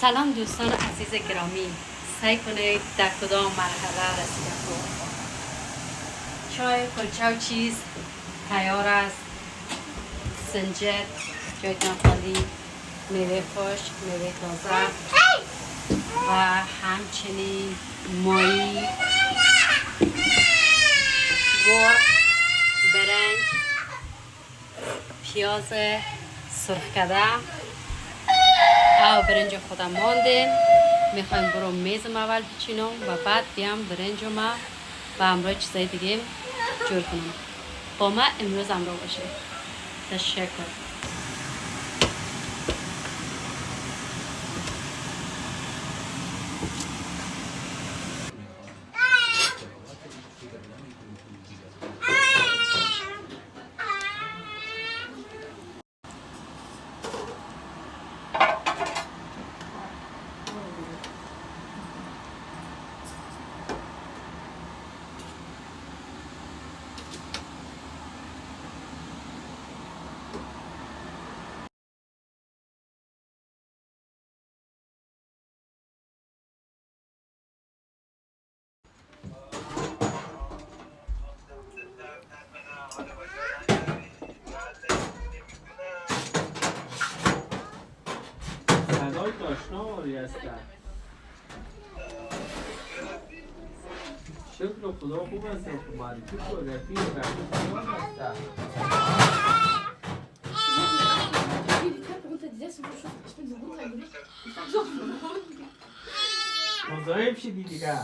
سلام دوستان عزیز گرامی، سعی کنید در کدام مرحله رسیده خود. چای، کلچه و چیز تیار است. سنجد جایتان خالی، میوه خشک، میوه تازه و همچنین ماهی، مرغ، برنج، پیاز سرخ کرده او برنج خودم ماندیم. میخوایم برو میزم اول بچینم و بعد بیام برنج ما و همراه چیزای دیگه جور کنم. با ما امروز همراه باشه. تشکر. صدای آشنایی هستن. شکر خدا خوب هستم که معرفی شد رفیق هستن. مزاحم شدی دیگه.